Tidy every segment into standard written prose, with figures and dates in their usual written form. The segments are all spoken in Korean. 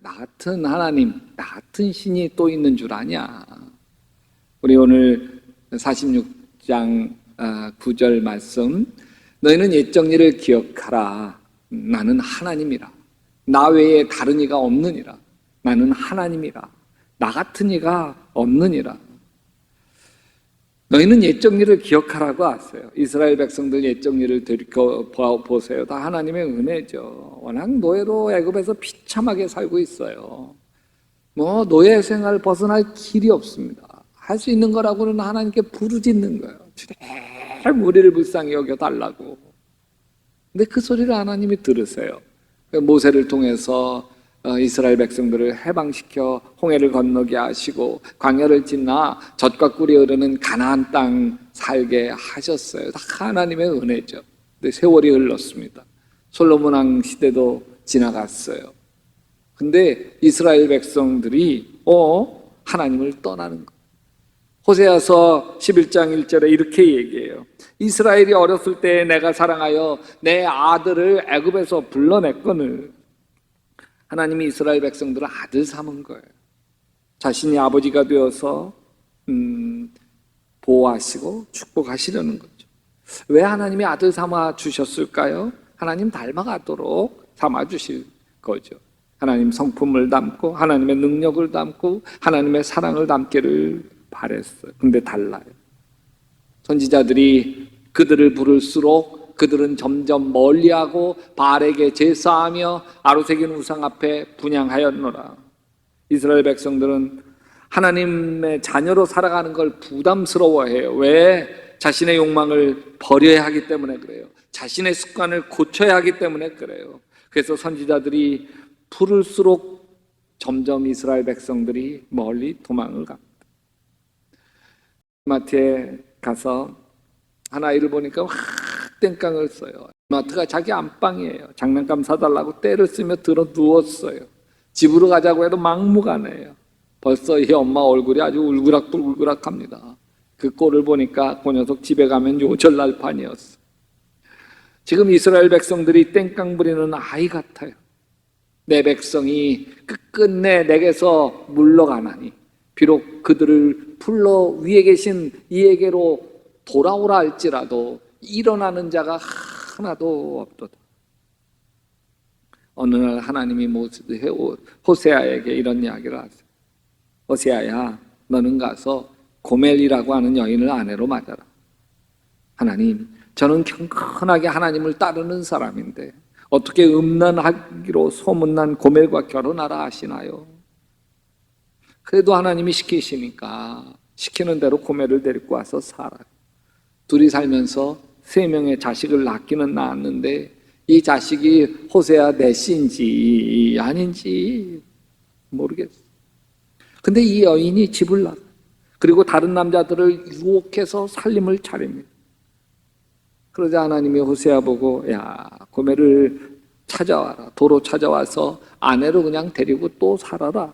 나 같은 하나님, 나 같은 신이 또 있는 줄 아냐? 우리 오늘 46장 9절 말씀, 너희는 옛적 일을 기억하라. 나는 하나님이라. 나 외에 다른 이가 없느니라. 나는 하나님이라. 나 같은 이가 없느니라. 너희는 옛적 일을 기억하라고 하세요. 이스라엘 백성들 옛적 일을 보세요. 다 하나님의 은혜죠. 워낙 노예로 애굽에서 비참하게 살고 있어요. 노예 생활 벗어날 길이 없습니다. 할 수 있는 거라고는 하나님께 부르짖는 거예요. 주님, 우리를 불쌍히 여겨달라고. 근데 그 소리를 하나님이 들으세요. 모세를 통해서 이스라엘 백성들을 해방시켜 홍해를 건너게 하시고 광야를 지나 젖과 꿀이 흐르는 가나안 땅 살게 하셨어요. 다 하나님의 은혜죠. 근데 세월이 흘렀습니다. 솔로몬 왕 시대도 지나갔어요. 근데 이스라엘 백성들이 하나님을 떠나는 거예요. 호세아서 11장 1절에 이렇게 얘기해요. 이스라엘이 어렸을 때 내가 사랑하여 내 아들을 애굽에서 불러냈거늘. 하나님이 이스라엘 백성들을 아들 삼은 거예요. 자신이 아버지가 되어서 보호하시고 축복하시려는 거죠. 왜 하나님이 아들 삼아 주셨을까요? 하나님 닮아가도록 삼아 주실 거죠. 하나님 성품을 담고 하나님의 능력을 담고 하나님의 사랑을 담기를 바랬어요. 근데 달라요. 선지자들이 그들을 부를수록 그들은 점점 멀리하고 바알에게 제사하며 아로새긴 우상 앞에 분향하였노라. 이스라엘 백성들은 하나님의 자녀로 살아가는 걸 부담스러워해요. 왜? 자신의 욕망을 버려야 하기 때문에 그래요. 자신의 습관을 고쳐야 하기 때문에 그래요. 그래서 선지자들이 부를수록 점점 이스라엘 백성들이 멀리 도망을 갑니다. 마트에 가서 한 아이를 보니까 땡깡을 써요. 마트가 자기 안방이에요. 장난감 사달라고 떼를 쓰며 들어 누웠어요. 집으로 가자고 해도 막무가내예요. 벌써 이 엄마 얼굴이 아주 울그락불그락합니다. 그 꼴을 보니까 그 녀석 집에 가면 요절날 판이었어. 지금 이스라엘 백성들이 땡깡 부리는 아이 같아요. 내 백성이 끝끝내 내게서 물러가나니 비록 그들을 불러 위에 계신 이에게로 돌아오라 할지라도 일어나는 자가 하나도 없도다. 어느 날 하나님이 호세아에게 이런 이야기를 하세요. 호세아야, 너는 가서 고멜이라고 하는 여인을 아내로 맞아라. 하나님, 저는 경건하게 하나님을 따르는 사람인데 어떻게 음란하기로 소문난 고멜과 결혼하라 하시나요? 그래도 하나님이 시키시니까 시키는 대로 고멜을 데리고 와서 살아요. 둘이 살면서 3명의 자식을 낳기는 낳았는데 이 자식이 호세아 넷인지 아닌지 모르겠어요. 근데 이 여인이 집을 나가. 그리고 다른 남자들을 유혹해서 살림을 차립니다. 그러자 하나님이 호세아 보고 야, 고멜을 찾아와라. 도로 찾아와서 아내로 그냥 데리고 또 살아라.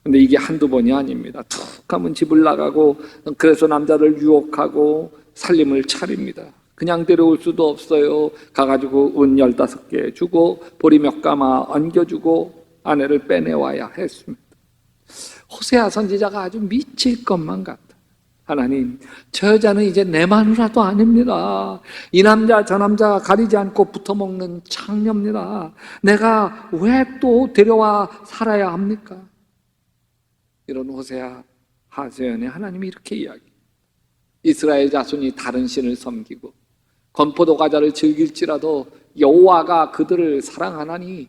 근데 이게 한두 번이 아닙니다. 툭 하면 집을 나가고 그래서 남자를 유혹하고 살림을 차립니다. 그냥 데려올 수도 없어요. 가가지고 은 15개 주고 보리 몇 가마 얹겨주고 아내를 빼내와야 했습니다. 호세아 선지자가 아주 미칠 것만 같다. 하나님, 저 여자는 이제 내 마누라도 아닙니다. 이 남자 저 남자 가리지 않고 붙어먹는 창녀입니다. 내가 왜 또 데려와 살아야 합니까? 이런 호세아 하소연에 하나님이 이렇게 이야기해요. 이스라엘 자손이 다른 신을 섬기고 건포도 과자를 즐길지라도 여호와가 그들을 사랑하나니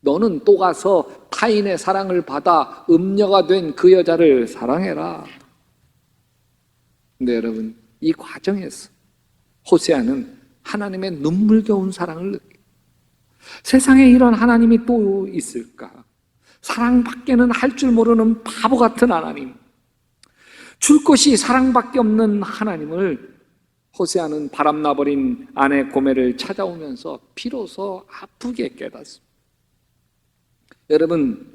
너는 또 가서 타인의 사랑을 받아 음녀가 된 그 여자를 사랑해라. 근데 여러분, 이 과정에서 호세아는 하나님의 눈물겨운 사랑을 느껴요. 세상에 이런 하나님이 또 있을까? 사랑밖에는 할 줄 모르는 바보 같은 하나님, 줄 것이 사랑밖에 없는 하나님을 호세아는 바람나버린 아내 고멜을 찾아오면서 비로소 아프게 깨닫습니다. 여러분,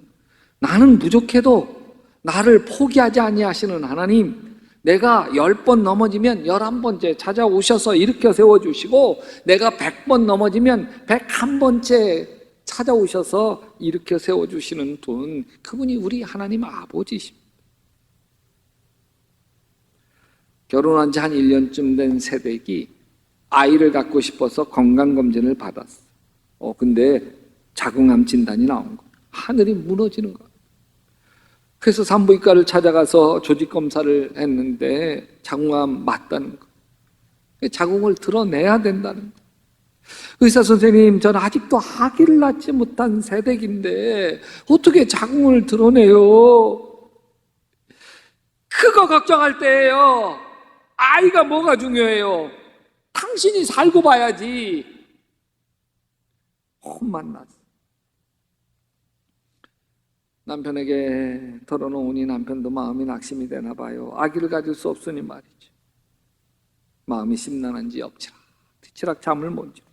나는 부족해도 나를 포기하지 아니하시는 하나님, 내가 10번 넘어지면 11번째 찾아오셔서 일으켜 세워주시고 내가 100번 넘어지면 101번째 찾아오셔서 일으켜 세워주시는 분, 그분이 우리 하나님 아버지십니다. 결혼한 지 한 1년쯤 된 새댁이 아이를 갖고 싶어서 건강검진을 받았어. 근데 자궁암 진단이 나온 거야. 하늘이 무너지는 거야. 그래서 산부인과를 찾아가서 조직검사를 했는데 자궁암 맞다는 거야. 자궁을 드러내야 된다는 거야. 의사 선생님, 저는 아직도 아기를 낳지 못한 새댁인데 어떻게 자궁을 드러내요? 그거 걱정할 때예요. 아이가 뭐가 중요해요? 당신이 살고 봐야지. 혼만 났어. 남편에게 털어놓으니 남편도 마음이 낙심이 되나 봐요. 아기를 가질 수 없으니 말이죠. 마음이 심란한지 엎치락 잠을 못 자.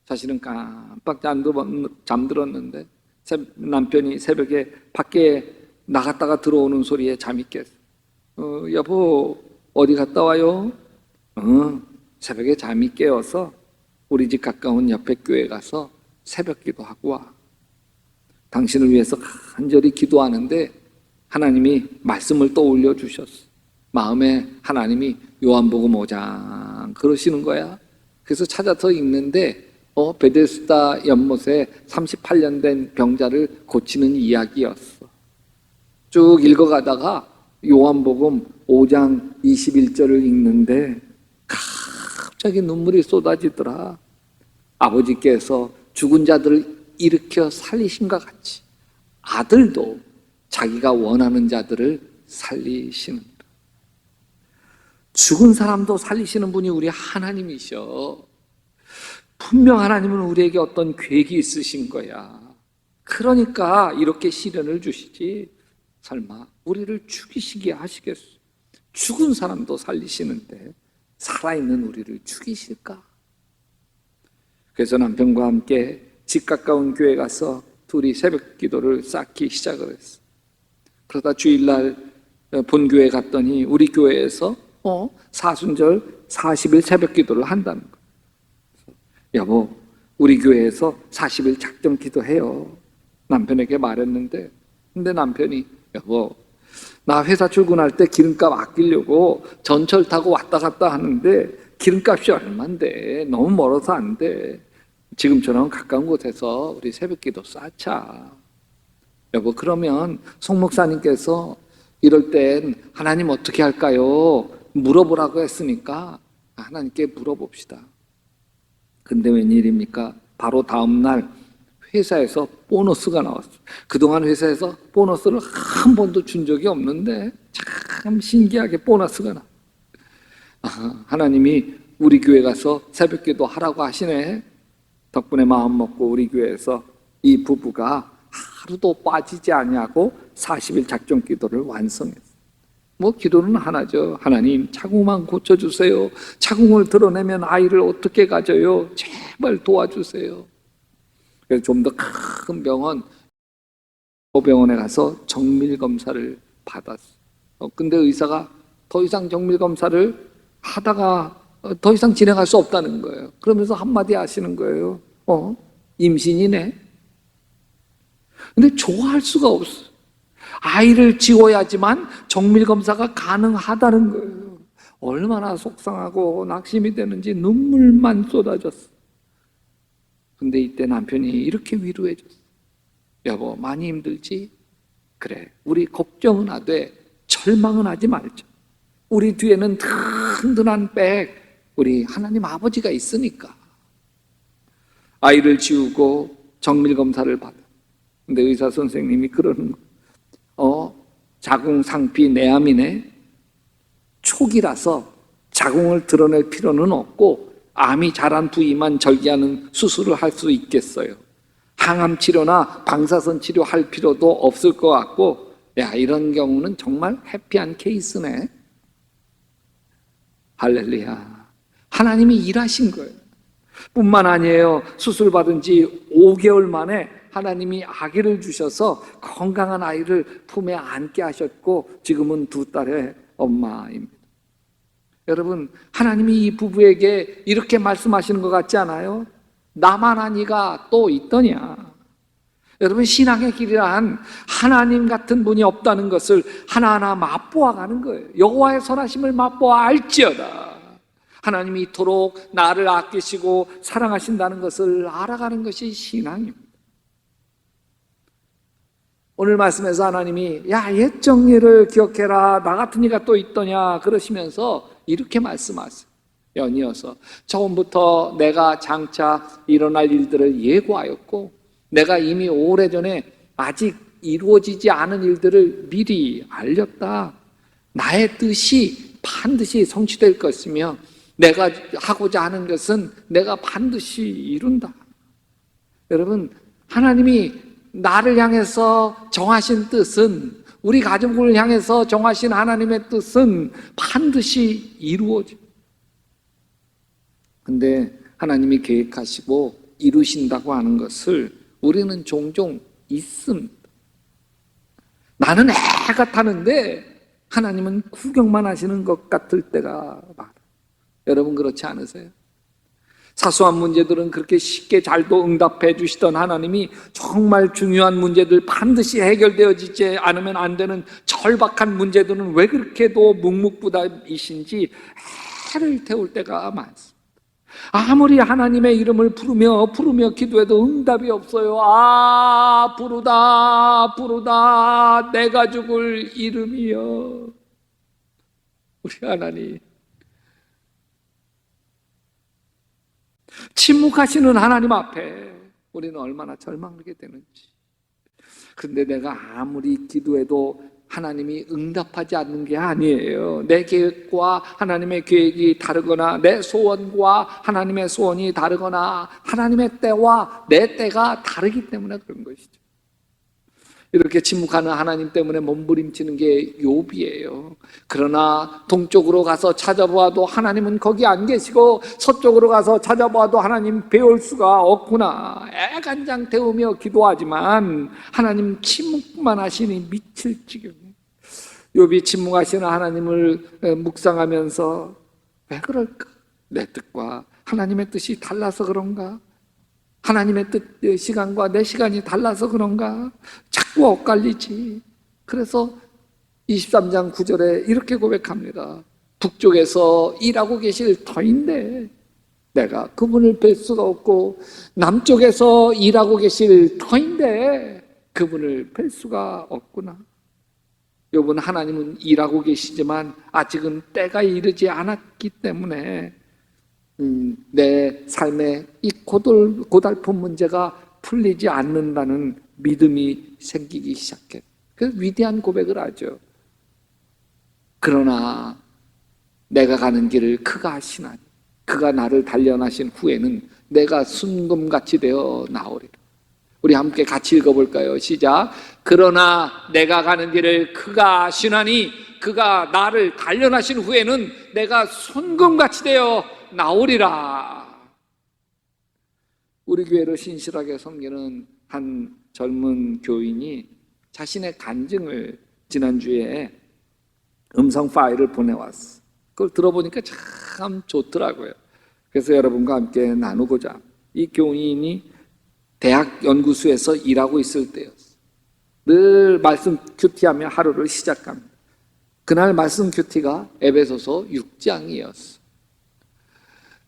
자신은 깜빡 잠들었는데 남편이 새벽에 밖에 나갔다가 들어오는 소리에 잠이 깼어. 여보, 어디 갔다 와요? 새벽에 잠이 깨어서 우리 집 가까운 옆에 교회 가서 새벽 기도하고 와. 당신을 위해서 간절히 기도하는데 하나님이 말씀을 떠올려 주셨어. 마음에 하나님이 요한복음 5장 그러시는 거야. 그래서 찾아서 읽는데 베데스다 연못에 38년 된 병자를 고치는 이야기였어. 쭉 읽어가다가 요한복음 5장 21절을 읽는데 갑자기 눈물이 쏟아지더라. 아버지께서 죽은 자들을 일으켜 살리신 것 같이 아들도 자기가 원하는 자들을 살리시는, 죽은 사람도 살리시는 분이 우리 하나님이셔. 분명 하나님은 우리에게 어떤 계획이 있으신 거야. 그러니까 이렇게 시련을 주시지. 설마 우리를 죽이시게 하시겠어? 죽은 사람도 살리시는데 살아있는 우리를 죽이실까? 그래서 남편과 함께 집 가까운 교회 가서 둘이 새벽 기도를 쌓기 시작을 했어. 그러다 주일날 본교회 갔더니 우리 교회에서 사순절 40일 새벽 기도를 한다는 거야. 여보, 우리 교회에서 40일 작정 기도해요. 남편에게 말했는데, 근데 남편이 여보, 나 회사 출근할 때 기름값 아끼려고 전철 타고 왔다 갔다 하는데 기름값이 얼만데 너무 멀어서 안 돼. 지금처럼 가까운 곳에서 우리 새벽기도 쌓자. 여보, 그러면 송 목사님께서 이럴 땐 하나님 어떻게 할까요? 물어보라고 했으니까 하나님께 물어봅시다. 근데 웬일입니까? 바로 다음날 회사에서 보너스가 나왔어요. 그동안 회사에서 보너스를 한 번도 준 적이 없는데 참 신기하게 보너스가 나. 하나님이 우리 교회 가서 새벽기도 하라고 하시네. 덕분에 마음 먹고 우리 교회에서 이 부부가 하루도 빠지지 않냐고 40일 작정 기도를 완성했어요. 기도는 하나죠. 하나님, 자궁만 고쳐주세요. 자궁을 드러내면 아이를 어떻게 가져요? 제발 도와주세요. 그래서 좀 더 큰 병원에 가서 정밀검사를 받았어. 근데 의사가 더 이상 정밀검사를 하다가 더 이상 진행할 수 없다는 거예요. 그러면서 한마디 하시는 거예요. 임신이네. 근데 좋아할 수가 없어. 아이를 지워야지만 정밀검사가 가능하다는 거예요. 얼마나 속상하고 낙심이 되는지 눈물만 쏟아졌어. 근데 이때 남편이 이렇게 위로해 줬어. 여보, 많이 힘들지? 그래, 우리 걱정은 하되 절망은 하지 말자. 우리 뒤에는 든든한 백, 우리 하나님 아버지가 있으니까. 아이를 지우고 정밀검사를 받아. 근데 의사 선생님이 그러는 거, 자궁 상피 내암이네. 초기라서 자궁을 드러낼 필요는 없고 암이 자란 부위만 절개하는 수술을 할 수 있겠어요. 항암 치료나 방사선 치료할 필요도 없을 것 같고, 야, 이런 경우는 정말 해피한 케이스네. 할렐루야. 하나님이 일하신 거예요. 뿐만 아니에요. 수술 받은 지 5개월 만에 하나님이 아기를 주셔서 건강한 아이를 품에 안게 하셨고 지금은 2딸의 엄마입니다. 여러분, 하나님이 이 부부에게 이렇게 말씀하시는 것 같지 않아요? 나만 아니가 또 있더냐. 여러분, 신앙의 길이란 하나님 같은 분이 없다는 것을 하나하나 맛보아 가는 거예요. 여호와의 선하심을 맛보아 알지어다. 하나님이 이토록 나를 아끼시고 사랑하신다는 것을 알아가는 것이 신앙입니다. 오늘 말씀에서 하나님이 야, 옛 정리를 기억해라, 나 같은 이가 또 있더냐 그러시면서 이렇게 말씀하세요. 연이어서 처음부터 내가 장차 일어날 일들을 예고하였고 내가 이미 오래전에 아직 이루어지지 않은 일들을 미리 알렸다. 나의 뜻이 반드시 성취될 것이며 내가 하고자 하는 것은 내가 반드시 이룬다. 여러분, 하나님이 나를 향해서 정하신 뜻은, 우리 가족을 향해서 정하신 하나님의 뜻은 반드시 이루어집니다. 근데 하나님이 계획하시고 이루신다고 하는 것을 우리는 종종 잊습니다. 나는 애가 타는데 하나님은 구경만 하시는 것 같을 때가 많아요. 여러분, 그렇지 않으세요? 사소한 문제들은 그렇게 쉽게 잘도 응답해 주시던 하나님이 정말 중요한 문제들, 반드시 해결되어지지 않으면 안 되는 절박한 문제들은 왜 그렇게도 묵묵부답이신지 해를 태울 때가 많습니다. 아무리 하나님의 이름을 부르며 기도해도 응답이 없어요. 아, 부르다 내가 죽을 이름이여. 우리 하나님, 침묵하시는 하나님 앞에 우리는 얼마나 절망하게 되는지. 그런데 내가 아무리 기도해도 하나님이 응답하지 않는 게 아니에요. 내 계획과 하나님의 계획이 다르거나 내 소원과 하나님의 소원이 다르거나 하나님의 때와 내 때가 다르기 때문에 그런 것이죠. 이렇게 침묵하는 하나님 때문에 몸부림치는 게 욥이에요. 그러나 동쪽으로 가서 찾아보아도 하나님은 거기 안 계시고 서쪽으로 가서 찾아보아도 하나님 배울 수가 없구나. 애간장 태우며 기도하지만 하나님 침묵만 하시니 미칠 지경이에요. 욥이 침묵하시는 하나님을 묵상하면서 왜 그럴까? 내 뜻과 하나님의 뜻이 달라서 그런가? 하나님의 뜻, 시간과 내 시간이 달라서 그런가? 자꾸 엇갈리지. 그래서 23장 9절에 이렇게 고백합니다. 북쪽에서 일하고 계실 터인데 내가 그분을 뵐 수가 없고, 남쪽에서 일하고 계실 터인데 그분을 뵐 수가 없구나. 욥은 하나님은 일하고 계시지만 아직은 때가 이르지 않았기 때문에 내 삶의 이 고달픈 문제가 풀리지 않는다는 믿음이 생기기 시작해. 그래서 위대한 고백을 하죠. 그러나 내가 가는 길을 그가 아시나니 그가 나를 단련하신 후에는 내가 순금같이 되어 나오리라. 우리 함께 같이 읽어볼까요? 시작. 그러나 내가 가는 길을 그가 아시나니 그가 나를 단련하신 후에는 내가 순금같이 되어 나오리라. 우리 교회를 신실하게 섬기는 한 젊은 교인이 자신의 간증을 지난주에 음성 파일을 보내왔어. 그걸 들어보니까 참 좋더라고요. 그래서 여러분과 함께 나누고자. 이 교인이 대학 연구소에서 일하고 있을 때였어. 늘 말씀 큐티하며 하루를 시작합니다. 그날 말씀 큐티가 에베소서 6장이었어.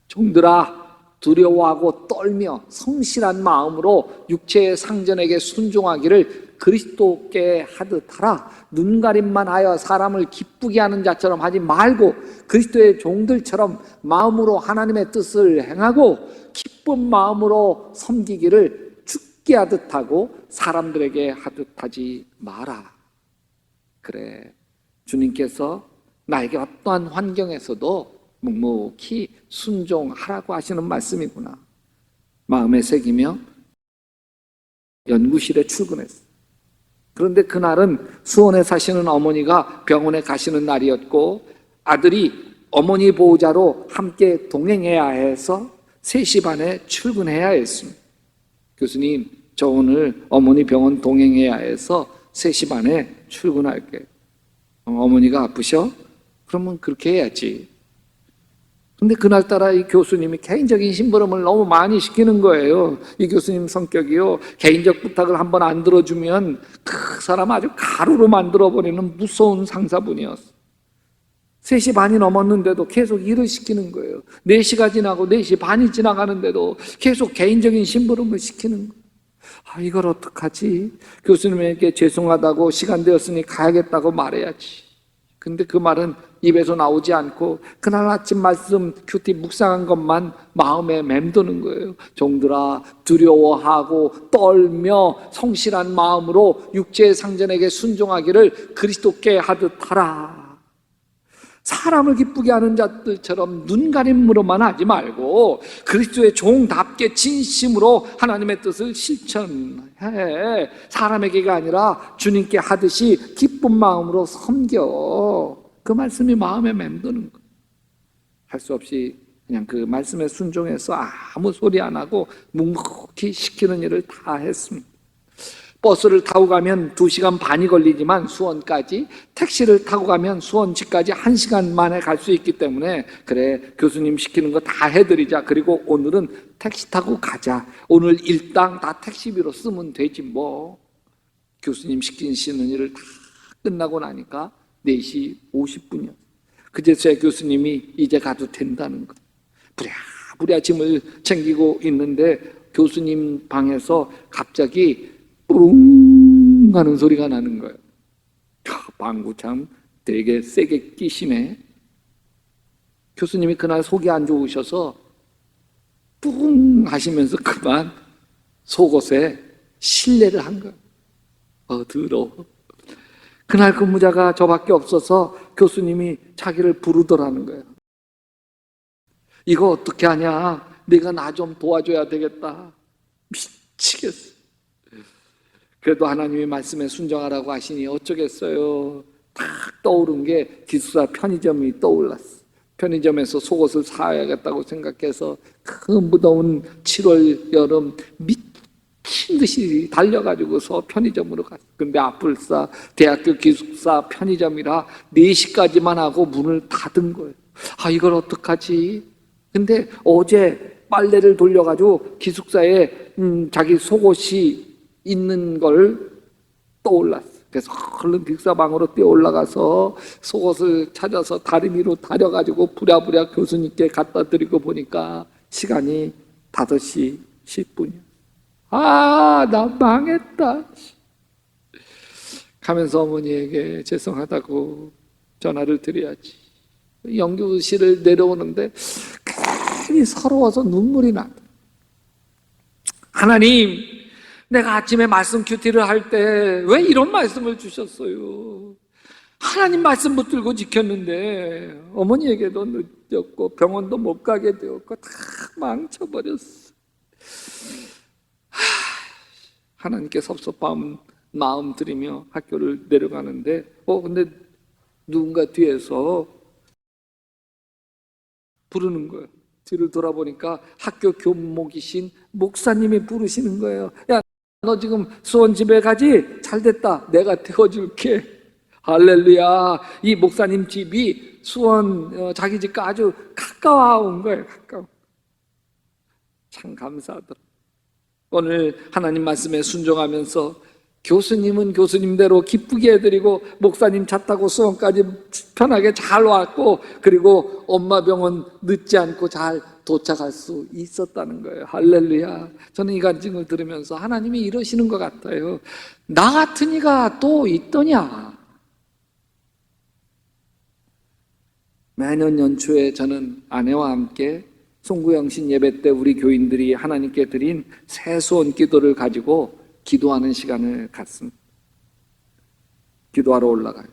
종들아, 두려워하고 떨며 성실한 마음으로 육체의 상전에게 순종하기를 그리스도께 하듯 하라. 눈가림만 하여 사람을 기쁘게 하는 자처럼 하지 말고 그리스도의 종들처럼 마음으로 하나님의 뜻을 행하고 기쁜 마음으로 섬기기를 죽게 하듯 하고 사람들에게 하듯 하지 마라. 그래, 주님께서 나에게 어떠한 환경에서도 묵묵히 순종하라고 하시는 말씀이구나. 마음에 새기며 연구실에 출근했어. 그런데 그날은 수원에 사시는 어머니가 병원에 가시는 날이었고 아들이 어머니 보호자로 함께 동행해야 해서 3시 반에 출근해야 했습니다. 교수님, 저 오늘 어머니 병원 동행해야 해서 3시 반에 출근할게요. 어머니가 아프셔? 그러면 그렇게 해야지. 근데 그날따라 이 교수님이 개인적인 심부름을 너무 많이 시키는 거예요. 이 교수님 성격이요, 개인적 부탁을 한번 안 들어주면 그 사람 아주 가루로 만들어버리는 무서운 상사분이었어. 3시 반이 넘었는데도 계속 일을 시키는 거예요. 4시가 지나고 4시 반이 지나가는데도 계속 개인적인 심부름을 시키는 거예요. 아, 이걸 어떡하지? 교수님에게 죄송하다고 시간 되었으니 가야겠다고 말해야지. 근데 그 말은 입에서 나오지 않고 그날 아침 말씀 큐티 묵상한 것만 마음에 맴도는 거예요. 종들아, 두려워하고 떨며 성실한 마음으로 육체의 상전에게 순종하기를 그리스도께 하듯 하라. 사람을 기쁘게 하는 자들처럼 눈가림으로만 하지 말고 그리스도의 종답게 진심으로 하나님의 뜻을 실천해. 사람에게가 아니라 주님께 하듯이 기쁜 마음으로 섬겨. 그 말씀이 마음에 맴도는 거예요. 할 수 없이 그냥 그 말씀에 순종해서 아무 소리 안 하고 묵묵히 시키는 일을 다 했습니다. 버스를 타고 가면 2시간 반이 걸리지만 수원까지, 택시를 타고 가면 수원지까지 1시간 만에 갈 수 있기 때문에 그래, 교수님 시키는 거 다 해드리자. 그리고 오늘은 택시 타고 가자. 오늘 일당 다 택시비로 쓰면 되지 뭐. 교수님 시키시는 일을 다 끝나고 나니까 4시 50분이었어요. 그제서야 교수님이 이제 가도 된다는 거예요. 부랴부랴 짐을 챙기고 있는데 교수님 방에서 갑자기 뿌릉 하는 소리가 나는 거예요. 방구 참 되게 세게 끼시네. 교수님이 그날 속이 안 좋으셔서 뿌릉 하시면서 그만 속옷에 실례를 한 거예요. 더러워. 그날 근무자가 저밖에 없어서 교수님이 자기를 부르더라는 거예요. 이거 어떻게 하냐? 네가 나 좀 도와줘야 되겠다. 미치겠어. 그래도 하나님이 말씀에 순종하라고 하시니 어쩌겠어요. 딱 떠오른 게 기숙사 편의점이 떠올랐어. 편의점에서 속옷을 사야겠다고 생각해서 그 무더운 7월 여름 미친 듯이 달려가지고서 편의점으로 갔어. 근데 아뿔싸 대학교 기숙사 편의점이라 4시까지만 하고 문을 닫은 거예요. 아, 이걸 어떡하지? 근데 어제 빨래를 돌려가지고 기숙사에 자기 속옷이 있는 걸 떠올랐어. 그래서 얼른 빅사방으로 뛰어 올라가서 속옷을 찾아서 다리 위로 다려가지고 부랴부랴 교수님께 갖다 드리고 보니까 시간이 5시 10분이야. 아, 나 망했다 가면서 어머니에게 죄송하다고 전화를 드려야지. 연구실을 내려오는데 괜히 서러워서 눈물이 나. 하나님, 내가 아침에 말씀 큐티를 할 때 왜 이런 말씀을 주셨어요? 하나님 말씀 붙들고 지켰는데 어머니에게도 늦었고 병원도 못 가게 되었고 다 망쳐버렸어. 하나님께 섭섭한 마음 들이며 학교를 내려가는데 근데 누군가 뒤에서 부르는 거예요. 뒤를 돌아보니까 학교 교목이신 목사님이 부르시는 거예요. 야, 너 지금 수원 집에 가지? 잘 됐다. 내가 태워줄게. 할렐루야. 이 목사님 집이 수원 자기 집과 아주 가까운 거예요. 가까워. 참 감사하더라. 오늘 하나님 말씀에 순종하면서 교수님은 교수님대로 기쁘게 해드리고 목사님 차 타고 수원까지 편하게 잘 왔고 그리고 엄마 병원 늦지 않고 잘 도착할 수 있었다는 거예요. 할렐루야. 저는 이 간증을 들으면서 하나님이 이러시는 것 같아요. 나 같은 이가 또 있더냐. 매년 연초에 저는 아내와 함께 송구영신 예배 때 우리 교인들이 하나님께 드린 새수원 기도를 가지고 기도하는 시간을 갖습니다. 기도하러 올라가요.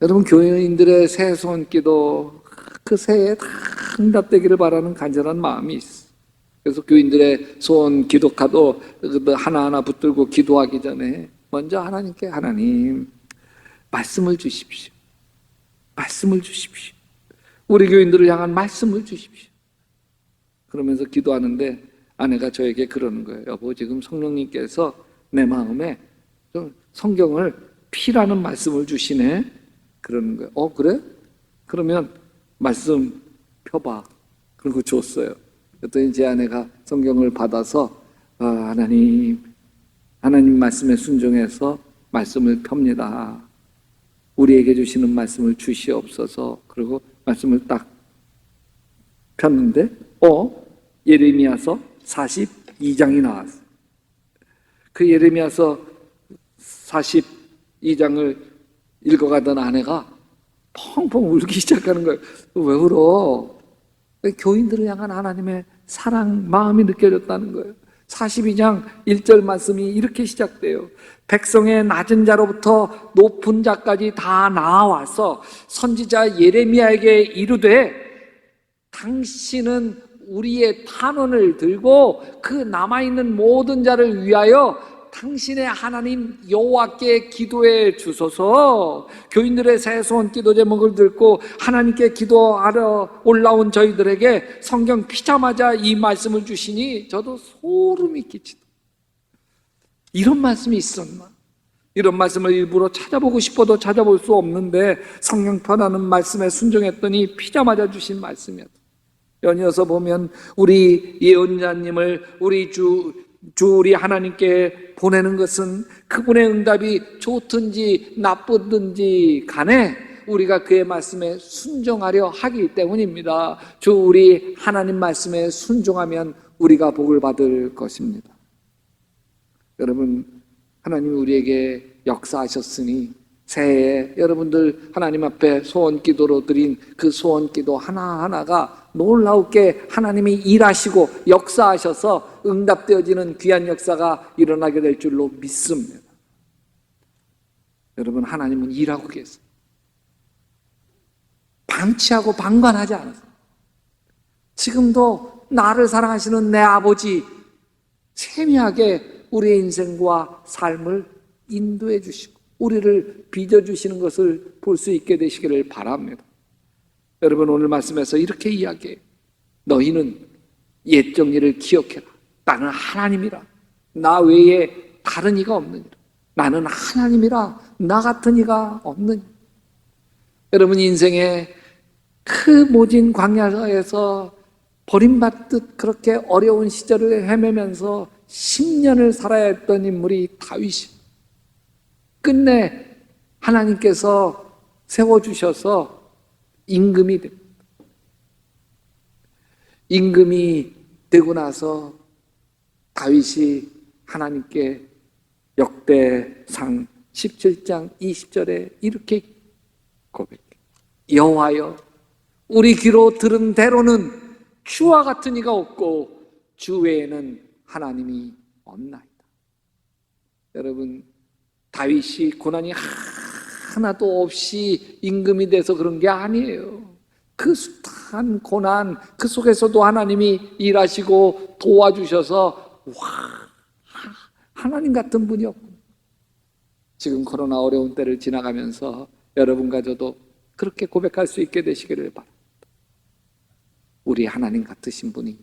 여러분, 교인들의 새소원 기도 그 새해 다 응답되기를 바라는 간절한 마음이 있어요. 그래서 교인들의 소원 기도카도 하나하나 붙들고 기도하기 전에 먼저 하나님께 하나님 말씀을 주십시오. 말씀을 주십시오. 우리 교인들을 향한 말씀을 주십시오. 그러면서 기도하는데 아내가 저에게 그러는 거예요. 여보, 지금 성령님께서 내 마음에 좀 성경을 피라는 말씀을 주시네. 그러는 거예요. 그래? 그러면 말씀 펴봐. 그리고 줬어요. 그랬더니 제 아내가 성경을 받아서 하나님 말씀에 순종해서 말씀을 펴니다. 우리에게 주시는 말씀을 주시옵소서. 그리고 말씀을 딱 폈는데 예레미야서 42장이 나왔어요. 그 예레미야서 42장을 읽어가던 아내가 펑펑 울기 시작하는 거예요. 왜 울어? 교인들을 향한 하나님의 사랑, 마음이 느껴졌다는 거예요. 42장 1절 말씀이 이렇게 시작돼요. 백성의 낮은 자로부터 높은 자까지 다 나와서 선지자 예레미야에게 이르되 당신은 우리의 탄원을 들고 그 남아있는 모든 자를 위하여 당신의 하나님 여호와께 기도해 주소서. 교인들의 새 소원 기도 제목을 듣고 하나님께 기도하러 올라온 저희들에게 성경 피자마자 이 말씀을 주시니 저도 소름이 끼치다. 이런 말씀이 있었나? 이런 말씀을 일부러 찾아보고 싶어도 찾아볼 수 없는데 성경 편하는 말씀에 순종했더니 피자마자 주신 말씀이었다. 연이어서 보면 우리 예언자님을 우리 우리 하나님께 보내는 것은 그분의 응답이 좋든지 나쁘든지 간에 우리가 그의 말씀에 순종하려 하기 때문입니다. 우리 하나님 말씀에 순종하면 우리가 복을 받을 것입니다. 여러분, 하나님이 우리에게 역사하셨으니 새해에 여러분들 하나님 앞에 소원 기도로 드린 그 소원 기도 하나하나가 놀라우게 하나님이 일하시고 역사하셔서 응답되어지는 귀한 역사가 일어나게 될 줄로 믿습니다. 여러분, 하나님은 일하고 계세요. 방치하고 방관하지 않으세요. 지금도 나를 사랑하시는 내 아버지 세미하게 우리의 인생과 삶을 인도해 주시고 우리를 빚어주시는 것을 볼 수 있게 되시기를 바랍니다. 여러분, 오늘 말씀에서 이렇게 이야기해요. 너희는 옛 정리를 기억해라. 나는 하나님이라. 나 외에 다른 이가 없느니라. 나는 하나님이라. 나 같은 이가 없느니라. 여러분, 인생의 그 모진 광야에서 버림받듯 그렇게 어려운 시절을 헤매면서 10년을 살아야 했던 인물이 다윗이 끝내 하나님께서 세워주셔서 임금이 됩니다. 임금이 되고 나서 다윗이 하나님께 역대상 17장 20절에 이렇게 고백해요. 여호와여, 우리 귀로 들은 대로는 주와 같은 이가 없고 주 외에는 하나님이 없나이다. 여러분, 다윗이 고난이 하나도 없이 임금이 돼서 그런 게 아니에요. 그 숱한 고난 그 속에서도 하나님이 일하시고 도와주셔서 하나님 같은 분이 없고, 지금 코로나 어려운 때를 지나가면서 여러분과 저도 그렇게 고백할 수 있게 되시기를 바랍니다. 우리 하나님 같으신 분이